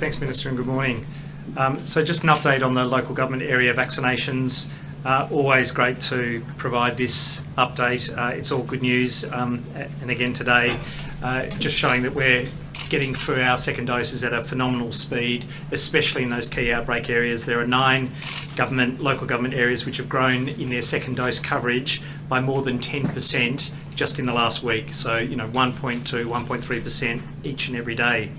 Thanks, Minister, and good morning. So just an update on the local government area vaccinations. Always great to provide this update. It's all good news. And again today, just showing that we're getting through our second doses at a phenomenal speed, especially in those key outbreak areas. There are 9 local government areas which have grown in their second dose coverage by more than 10% just in the last week. So, 1.2, 1.3% each and every day.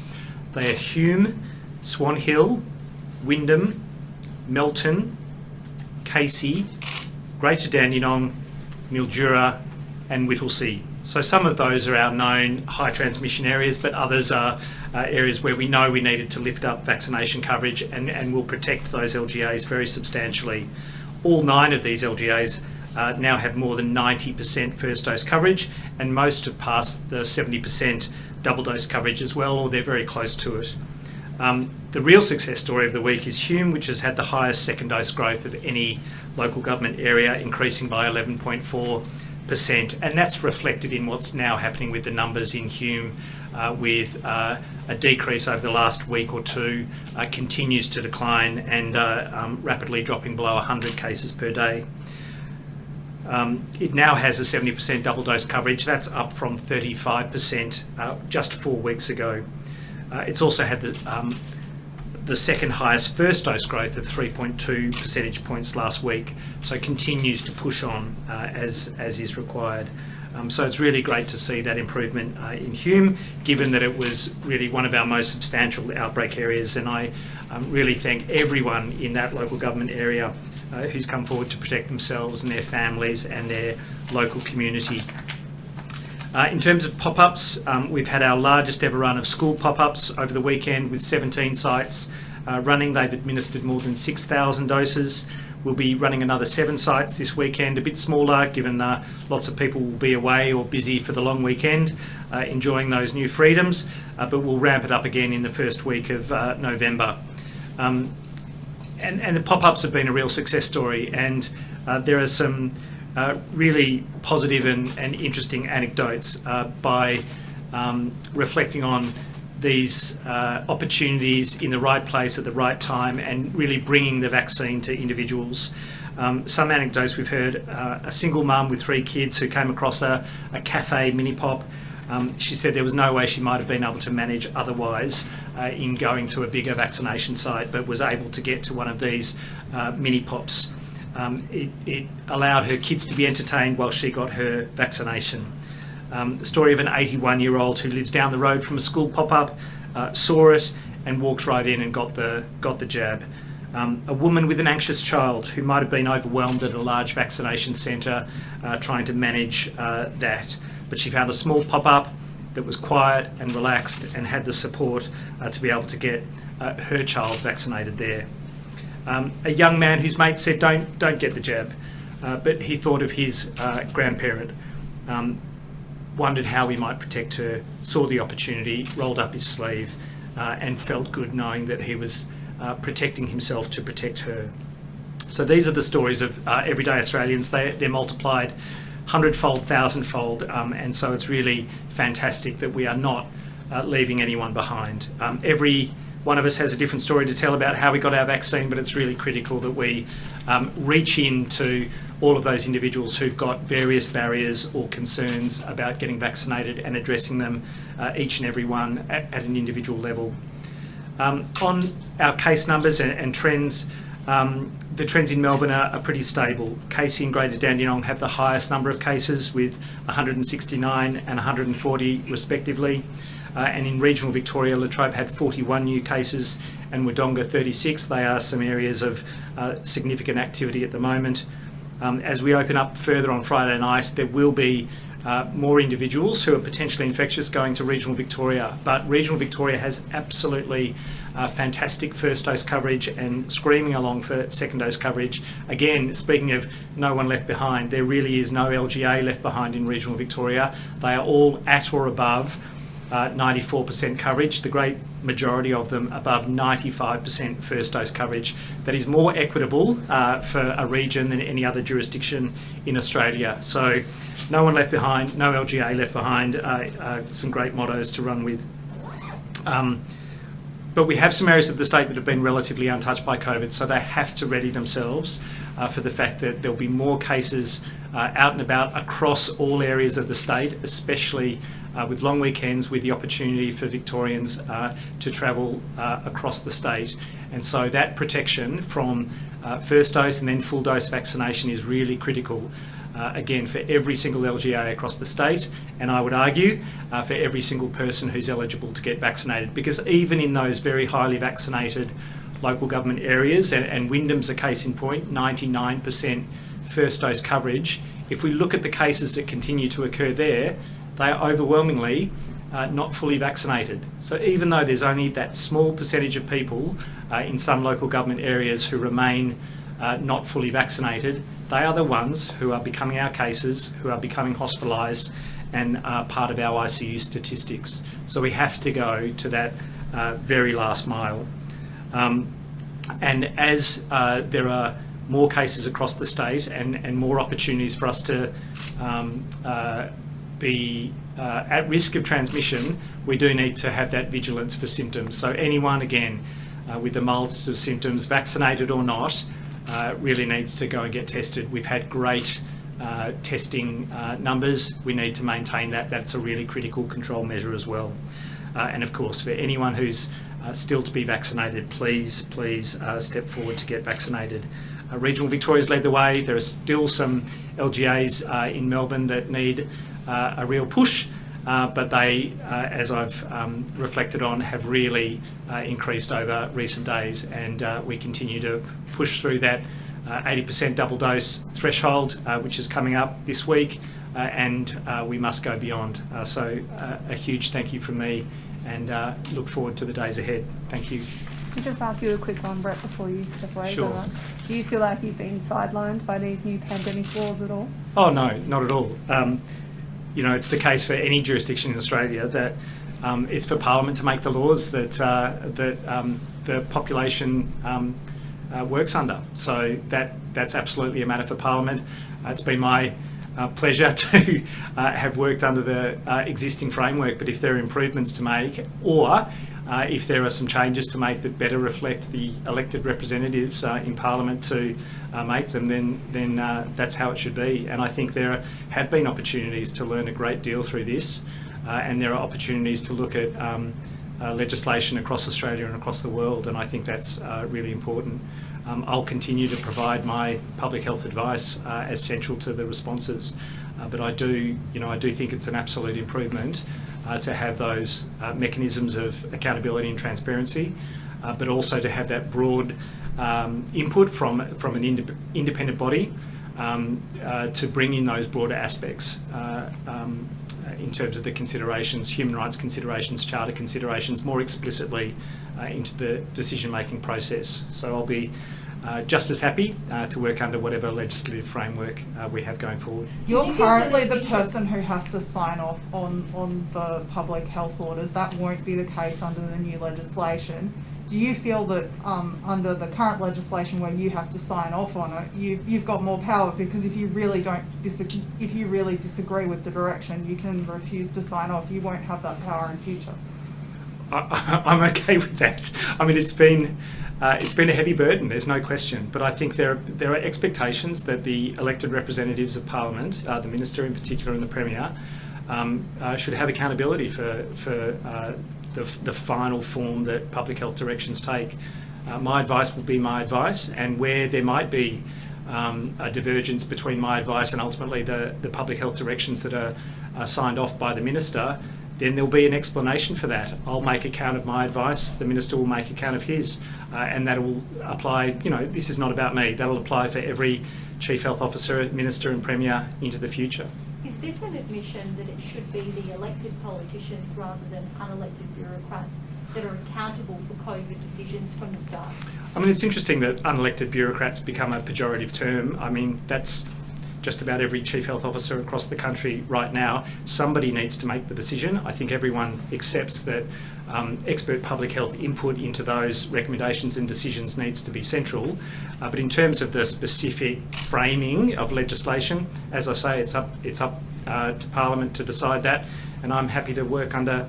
They are Hume, Swan Hill, Wyndham, Melton, Casey, Greater Dandenong, Mildura and Whittlesea. So some of those are our known high transmission areas, but others are areas where we know we needed to lift up vaccination coverage and will protect those LGAs very substantially. All 9 of these LGAs now have more than 90% first dose coverage, and most have passed the 70% double dose coverage as well, or they're very close to it. The real success story of the week is Hume, which has had the highest second dose growth of any local government area, increasing by 11.4%, and that's reflected in what's now happening with the numbers in Hume, with a decrease over the last week or two, continues to decline and rapidly dropping below 100 cases per day. It now has a 70% double dose coverage. That's up from 35% just 4 weeks ago. It's also had the second highest first dose growth of 3.2 percentage points last week, so continues to push on as is required. So it's really great to see that improvement in Hume, given that it was really one of our most substantial outbreak areas, and I really thank everyone in that local government area who's come forward to protect themselves and their families and their local community. In terms of pop-ups, we've had our largest ever run of school pop-ups over the weekend with 17 sites running. They've administered more than 6,000 doses. We'll be running another 7 sites this weekend, a bit smaller given lots of people will be away or busy for the long weekend, enjoying those new freedoms, but we'll ramp it up again in the first week of November. And the pop-ups have been a real success story, and there are some really positive and interesting anecdotes by reflecting on these opportunities in the right place at the right time and really bringing the vaccine to individuals. Some anecdotes we've heard, a single mum with 3 kids who came across a cafe mini-pop. She said there was no way she might have been able to manage otherwise in going to a bigger vaccination site, but was able to get to one of these mini-pops. It allowed her kids to be entertained while she got her vaccination. The story of an 81-year-old who lives down the road from a school pop-up, saw it and walked right in and got the jab. A woman with an anxious child who might have been overwhelmed at a large vaccination centre trying to manage that, but she found a small pop-up that was quiet and relaxed and had the support to be able to get her child vaccinated there. A young man whose mate said don't get the jab, but he thought of his grandparent, wondered how he might protect her, saw the opportunity, rolled up his sleeve and felt good knowing that he was protecting himself to protect her. So these are the stories of everyday Australians. They're multiplied 100-fold, 1,000-fold, and so it's really fantastic that we are not leaving anyone behind. Every one of us has a different story to tell about how we got our vaccine, but it's really critical that we reach into all of those individuals who've got various barriers or concerns about getting vaccinated and addressing them, each and every one at an individual level. On our case numbers and trends, the trends in Melbourne are pretty stable. Casey and Greater Dandenong have the highest number of cases with 169 and 140 respectively. And in regional Victoria, Latrobe had 41 new cases and Wodonga 36. They are some areas of significant activity at the moment. As we open up further on Friday night, there will be more individuals who are potentially infectious going to regional Victoria, but regional Victoria has absolutely fantastic first dose coverage and screaming along for second dose coverage. Again, speaking of no one left behind, there really is no LGA left behind in regional Victoria. They are all at or above 94% coverage, the great majority of them above 95% first dose coverage. That is more equitable for a region than any other jurisdiction in Australia. So no one left behind, no LGA left behind, some great mottos to run with. But we have some areas of the state that have been relatively untouched by COVID, so they have to ready themselves for the fact that there'll be more cases out and about across all areas of the state, especially with long weekends, with the opportunity for Victorians to travel across the state. And so that protection from first dose and then full dose vaccination is really critical. Again, for every single LGA across the state, and I would argue for every single person who's eligible to get vaccinated, because even in those very highly vaccinated local government areas, and Wyndham's a case in point, 99% first dose coverage, if we look at the cases that continue to occur there, they are overwhelmingly not fully vaccinated. So even though there's only that small percentage of people in some local government areas who remain not fully vaccinated, they are the ones who are becoming our cases, who are becoming hospitalised and are part of our ICU statistics. So we have to go to that very last mile. And as there are more cases across the state and more opportunities for us to be at risk of transmission, we do need to have that vigilance for symptoms. So anyone, again, with the mildest of symptoms, vaccinated or not, really needs to go and get tested. We've had great testing numbers. We need to maintain that. That's a really critical control measure as well. And of course, for anyone who's still to be vaccinated, please step forward to get vaccinated. Regional Victoria's led the way. There are still some LGAs in Melbourne that need a real push, but they, as I've reflected on, have really increased over recent days, and we continue to push through that 80% double dose threshold, which is coming up this week, and we must go beyond. So a huge thank you from me, and look forward to the days ahead. Thank you. Can I just ask you a quick one, Brett, before you step away? Sure. Do you feel like you've been sidelined by these new pandemic laws at all? Oh no, not at all. You know, it's the case for any jurisdiction in Australia that it's for Parliament to make the laws that the population works under. So that's absolutely a matter for Parliament. It's been my pleasure to have worked under the existing framework, but if there are improvements to make, or if there are some changes to make that better reflect the elected representatives in Parliament to make them, then that's how it should be. And I think there have been opportunities to learn a great deal through this, and there are opportunities to look at legislation across Australia and across the world, and I think that's really important. I'll continue to provide my public health advice as central to the responses, but I do think it's an absolute improvement to have those mechanisms of accountability and transparency, but also to have that broad input from an independent body to bring in those broader aspects in terms of the considerations, human rights considerations, charter considerations, more explicitly into the decision-making process. So I'll be just as happy to work under whatever legislative framework we have going forward. You're currently the person who has to sign off on the public health orders. That won't be the case under the new legislation. Do you feel that under the current legislation where you have to sign off on it, you've got more power, because if you really disagree with the direction, you can refuse to sign off. You won't have that power in future. I'm okay with that. I mean, it's been a heavy burden, there's no question, but I think there are expectations that the elected representatives of Parliament, the Minister in particular and the Premier, should have accountability for the final form that public health directions take. My advice will be my advice, and where there might be a divergence between my advice and ultimately the public health directions that are signed off by the Minister, then there'll be an explanation for that. I'll make account of my advice, the Minister will make account of his, and that will apply. This is not about me, that'll apply for every Chief Health Officer, Minister and Premier into the future. Is this an admission that it should be the elected politicians rather than unelected bureaucrats that are accountable for COVID decisions from the start? I mean, it's interesting that unelected bureaucrats become a pejorative term. I mean, that's just about every Chief Health Officer across the country right now. Somebody needs to make the decision. I think everyone accepts that expert public health input into those recommendations and decisions needs to be central. But in terms of the specific framing of legislation, as I say, it's up to Parliament to decide that, and I'm happy to work under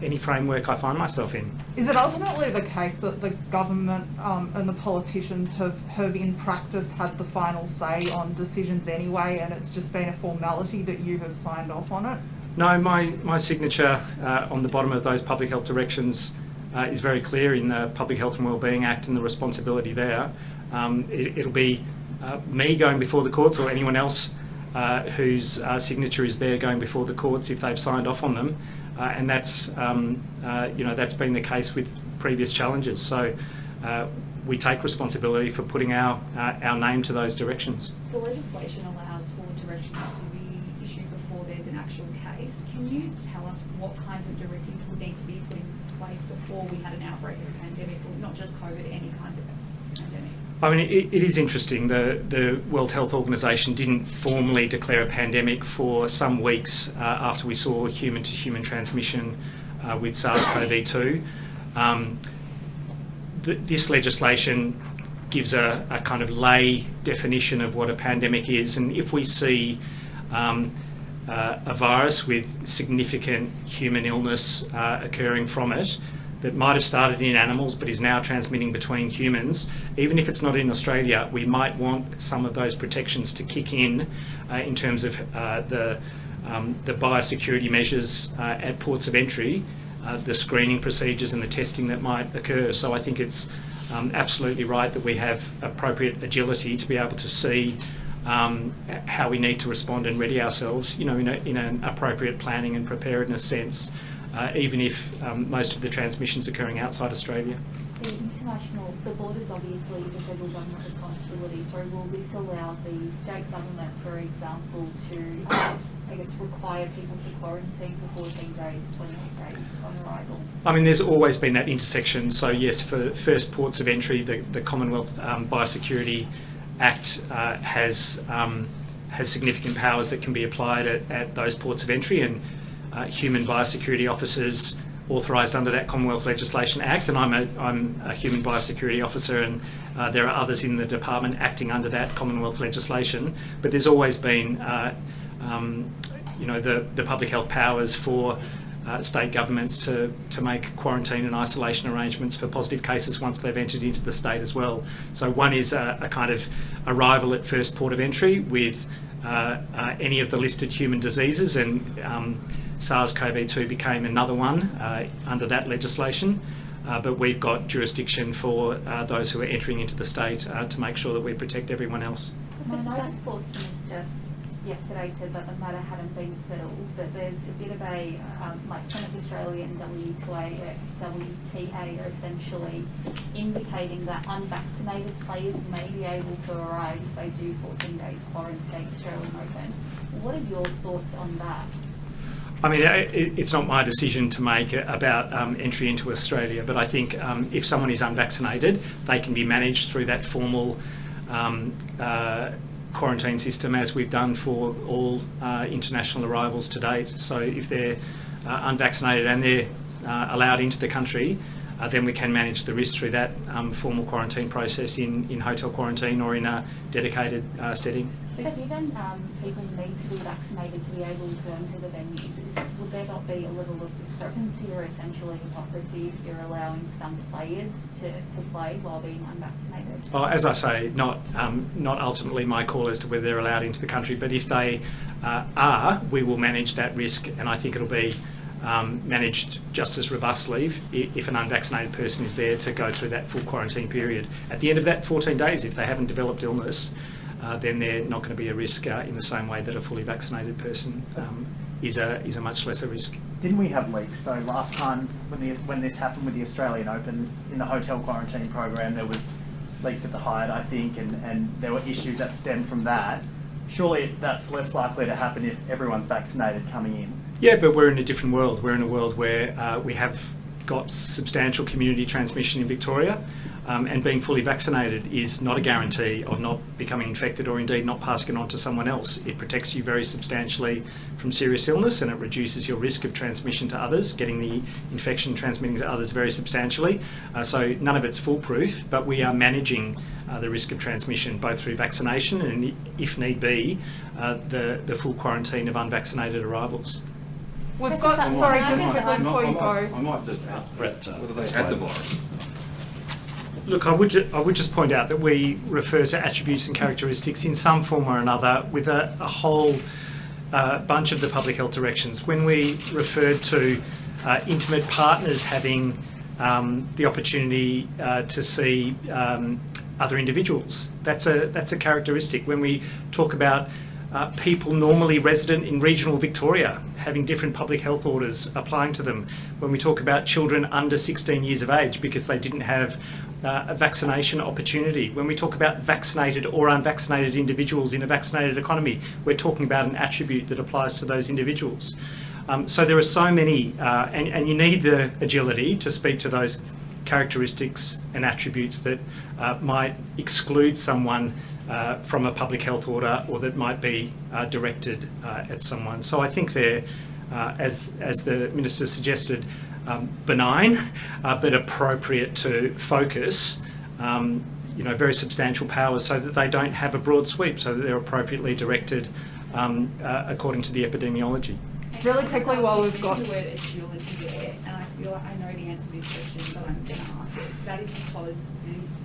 any framework I find myself in. Is it ultimately the case that the government and the politicians have in practice had the final say on decisions anyway, and it's just been a formality that you have signed off on it? No, my signature on the bottom of those public health directions is very clear in the Public Health and Wellbeing Act and the responsibility there. It'll be me going before the courts, or anyone else whose signature is there going before the courts if they've signed off on them, and that's that's been the case with previous challenges. So we take responsibility for putting our name to those directions. The legislation allows for directions to be issued before there's an actual case. Can you tell us what kinds of directives would need to be put in place before we had an outbreak of a pandemic, or not just COVID, any kind of pandemic? I mean, it is interesting. The World Health Organization didn't formally declare a pandemic for some weeks after we saw human-to-human transmission with SARS-CoV-2. This legislation gives a kind of lay definition of what a pandemic is, and if we see a virus with significant human illness occurring from it, that might have started in animals but is now transmitting between humans, even if it's not in Australia, we might want some of those protections to kick in terms of the biosecurity measures at ports of entry, the screening procedures and the testing that might occur. So I think it's absolutely right that we have appropriate agility to be able to see how we need to respond and ready ourselves, in an appropriate planning and preparedness sense, even if most of the transmission's occurring outside Australia. The border's obviously the federal government responsibility, so will this allow the state government, for example, to require people to quarantine for 14 days, 28 days on arrival? I mean, there's always been that intersection. So yes, for first ports of entry, the Commonwealth Biosecurity Act has significant powers that can be applied at those ports of entry, and human biosecurity officers authorised under that Commonwealth Legislation Act, and I'm a human biosecurity officer, and there are others in the department acting under that Commonwealth legislation. But there's always been, the public health powers for state governments to make quarantine and isolation arrangements for positive cases once they've entered into the state as well. So one is a kind of arrival at first port of entry with any of the listed human diseases, and SARS-CoV-2 became another one under that legislation. But we've got jurisdiction for those who are entering into the state to make sure that we protect everyone else. The Sports Minister yesterday said that the matter hadn't been settled, but there's a bit of a, like Tennis Australia and WTA are essentially indicating that unvaccinated players may be able to arrive if they do 14 days quarantine Australian Open. What are your thoughts on that? I mean, it's not my decision to make about entry into Australia, but I think if someone is unvaccinated, they can be managed through that formal quarantine system, as we've done for all international arrivals to date. So if they're unvaccinated and they're allowed into the country, then we can manage the risk through that formal quarantine process in hotel quarantine or in a dedicated setting. But given people need to be vaccinated to be able to enter the venues, would there not be a level of discrepancy or essentially hypocrisy if you're allowing some players to play while being unvaccinated? Oh, as I say, not ultimately my call as to whether they're allowed into the country, but if they are, we will manage that risk, and I think it'll be managed just as robustly if an unvaccinated person is there to go through that full quarantine period. At the end of that 14 days, if they haven't developed illness, then they're not going to be a risk in the same way that a fully vaccinated person is a much lesser risk. Didn't we have leaks though last time when this happened with the Australian Open in the hotel quarantine program? There was leaks at the Hyatt, I think, and there were issues that stemmed from that. Surely that's less likely to happen if everyone's vaccinated coming in. Yeah, but we're in a different world. We're in a world where we have got substantial community transmission in Victoria. and being fully vaccinated is not a guarantee of not becoming infected or indeed not passing it on to someone else. It protects you very substantially from serious illness, and it reduces your risk of transmission to others, getting the infection transmitting to others very substantially. So none of it's foolproof, but we are managing the risk of transmission both through vaccination and, if need be, the full quarantine of unvaccinated arrivals. We've Mrs. got, Sutton, sorry, can I just just quickly ask- before you I go. might just ask Brett whether they had the virus. Look, I would just point out that we refer to attributes and characteristics in some form or another with a whole bunch of the public health directions. When we referred to intimate partners having the opportunity to see other individuals, that's a characteristic. When we talk about people normally resident in regional Victoria having different public health orders applying to them, when we talk about children under 16 years of age because they didn't have a vaccination opportunity, when we talk about vaccinated or unvaccinated individuals in a vaccinated economy, we're talking about an attribute that applies to those individuals. So there are so many, and you need the agility to speak to those characteristics and attributes that might exclude someone from a public health order or that might be directed at someone. So I think they're, as the Minister suggested, benign but appropriate to focus very substantial powers so that they don't have a broad sweep, so that they're appropriately directed according to the epidemiology. Really quickly while we've got- The word agility there, and I feel like I know the answer to this question, but I'm going to ask it. That is because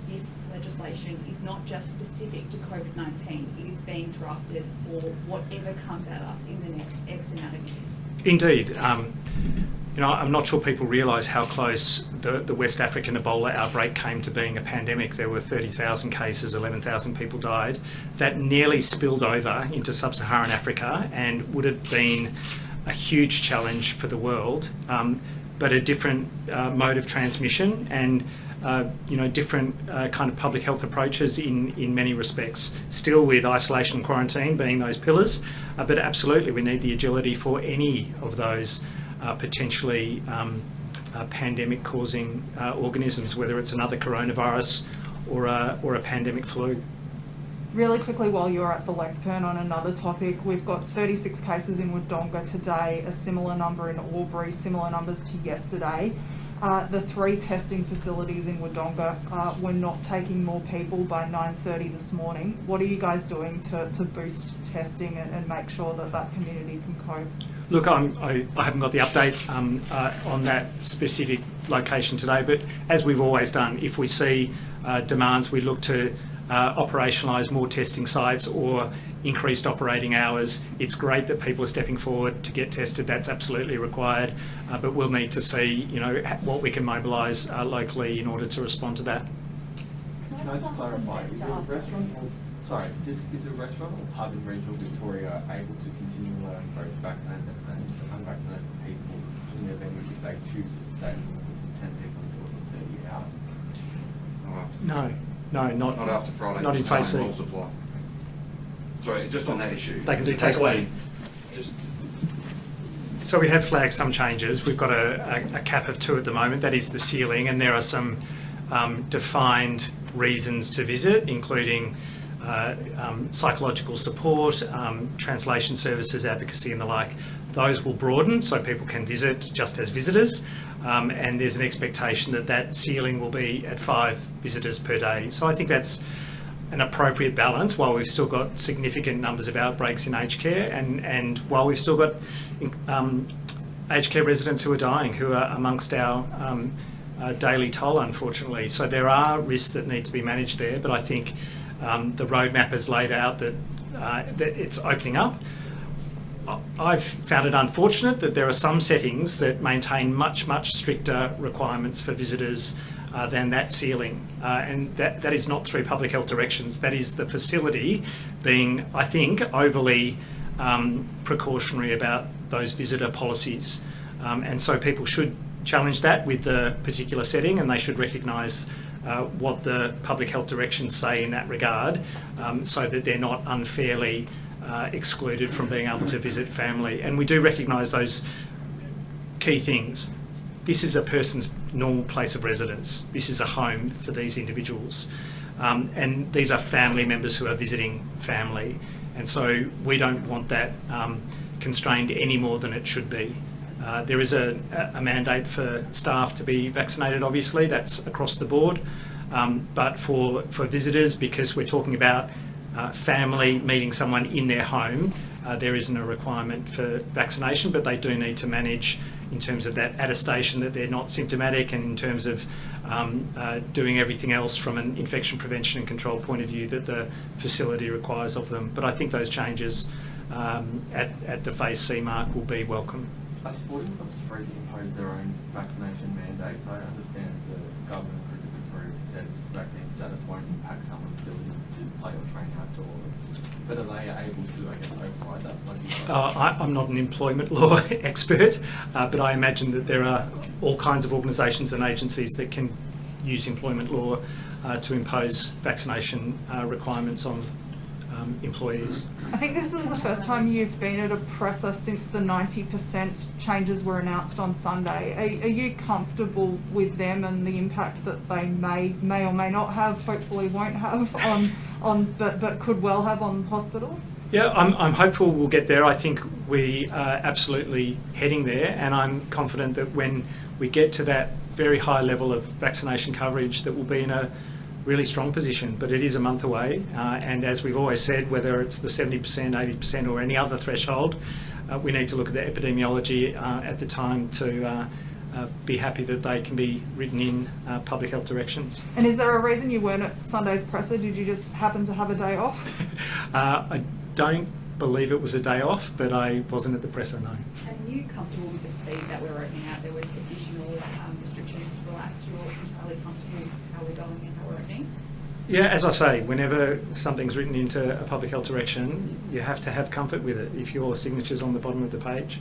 this legislation is not just specific to COVID-19. It is being drafted for whatever comes at us in the next X amount of years. Indeed. I'm not sure people realise how close the West African Ebola outbreak came to being a pandemic. There were 30,000 cases, 11,000 people died. That nearly spilled over into sub-Saharan Africa and would have been a huge challenge for the world, but a different mode of transmission and different kind of public health approaches in many respects, still with isolation and quarantine being those pillars, but absolutely we need the agility for any of those potentially pandemic-causing organisms, whether it's another coronavirus or a pandemic flu. Really quickly while you're at the lectern on another topic, we've got 36 cases in Wodonga today, a similar number in Albury, similar numbers to yesterday. The 3 testing facilities in Wodonga were not taking more people by 9:30 this morning. What are you guys doing to boost testing and make sure that community can cope? Look, I haven't got the update on that specific location today, but as we've always done, if we see demands, we look to operationalise more testing sites or increased operating hours. It's great that people are stepping forward to get tested. That's absolutely required, but we'll need to see, what we can mobilise locally in order to respond to that. Can I just clarify, is a restaurant is a restaurant or pub in regional Victoria able to continue allowing both vaccinated and unvaccinated people in the venue if they choose to stay with 10 people indoors at 30 hours? No, Not after Friday. Not in phase C. Rules apply. Sorry, just on that issue. They can do takeaway. Just So we have flagged some changes. We've got a cap of 2 at the moment. That is the ceiling, and there are some defined reasons to visit, including psychological support, translation services, advocacy and the like. Those will broaden so people can visit just as visitors, and there's an expectation that ceiling will be at 5 visitors per day. So I think that's an appropriate balance while we've still got significant numbers of outbreaks in aged care and while we've still got aged care residents who are dying, who are amongst our daily toll, unfortunately. So there are risks that need to be managed there, but I think the roadmap has laid out that it's opening up. I've found it unfortunate that there are some settings that maintain much, much stricter requirements for visitors than that ceiling. And that is not through public health directions. That is the facility being, I think, overly precautionary about those visitor policies. And so people should challenge that with the particular setting, and they should recognise what the public health directions say in that regard, so that they're not unfairly excluded from being able to visit family. And we do recognise those key things. this is a person's normal place of residence. This is a home for these individuals. And these are family members who are visiting family. And so we don't want that constrained any more than it should be. There is a mandate for staff to be vaccinated, obviously, that's across the board. But for visitors, because we're talking about family meeting someone in their home, there isn't a requirement for vaccination, but they do need to manage in terms of that attestation that they're not symptomatic, and in terms of doing everything else from an infection prevention and control point of view that the facility requires of them. But I think those changes at the phase C mark will be welcome. Are sporting clubs free to impose their own vaccination mandates? I understand the government of Cricket Victoria said vaccine status won't impact someone's ability to play or train outdoors. But are they able to, I guess, override that? Like you guys? I'm not an employment law expert, but I imagine that there are all kinds of organisations and agencies that can use employment law to impose vaccination requirements on employees. I think this is the first time you've been at a presser since the 90% changes were announced on Sunday. Are you comfortable with them and the impact that they may or may not have, hopefully won't have, but could well have on hospitals? Yeah, I'm hopeful we'll get there. I think we are absolutely heading there, and I'm confident that when we get to that very high level of vaccination coverage, that we'll be in a really strong position. But it is a month away, and as we've always said, whether it's the 70%, 80% or any other threshold, we need to look at the epidemiology at the time to be happy that they can be written in public health directions. And is there a reason you weren't at Sunday's presser? Did you just happen to have a day off? I don't believe it was a day off, but I wasn't at the presser, no. Are you comfortable with the speed that we're opening out? There was additional restrictions relaxed. You're entirely comfortable with how we're going and how we're opening? Yeah, as I say, whenever something's written into a public health direction, you have to have comfort with it. If your signature's on the bottom of the page,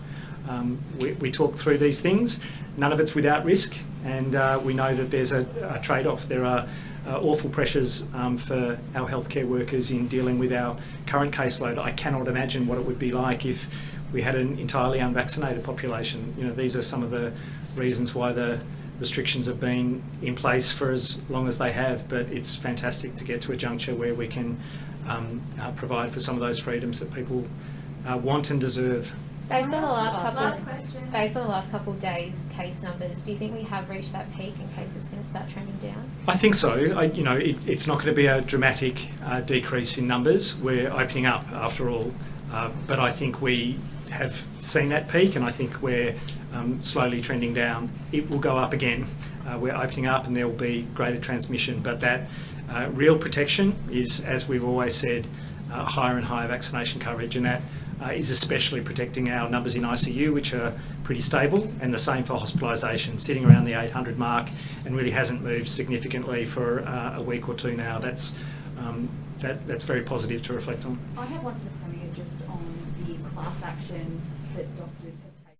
we talk through these things. None of it's without risk, and we know that there's a trade-off. There are awful pressures for our healthcare workers in dealing with our current caseload. I cannot imagine what it would be like if we had an entirely unvaccinated population. You know, these are some of the reasons why the restrictions have been in place for as long as they have, but it's fantastic to get to a juncture where we can provide for some of those freedoms that people want and deserve. Based on the last couple of days case numbers, do you think we have reached that peak and cases going to start trending down? I think so. It's not going to be a dramatic decrease in numbers. We're opening up after all, but I think we have seen that peak, and I think we're slowly trending down. It will go up again. We're opening up and there will be greater transmission, but that real protection is, as we've always said, higher and higher vaccination coverage, and that is especially protecting our numbers in ICU, which are pretty stable, and the same for hospitalisation, sitting around the 800 mark and really hasn't moved significantly for a week or two now. That's very positive to reflect on. I have one for the Premier just on the class action that doctors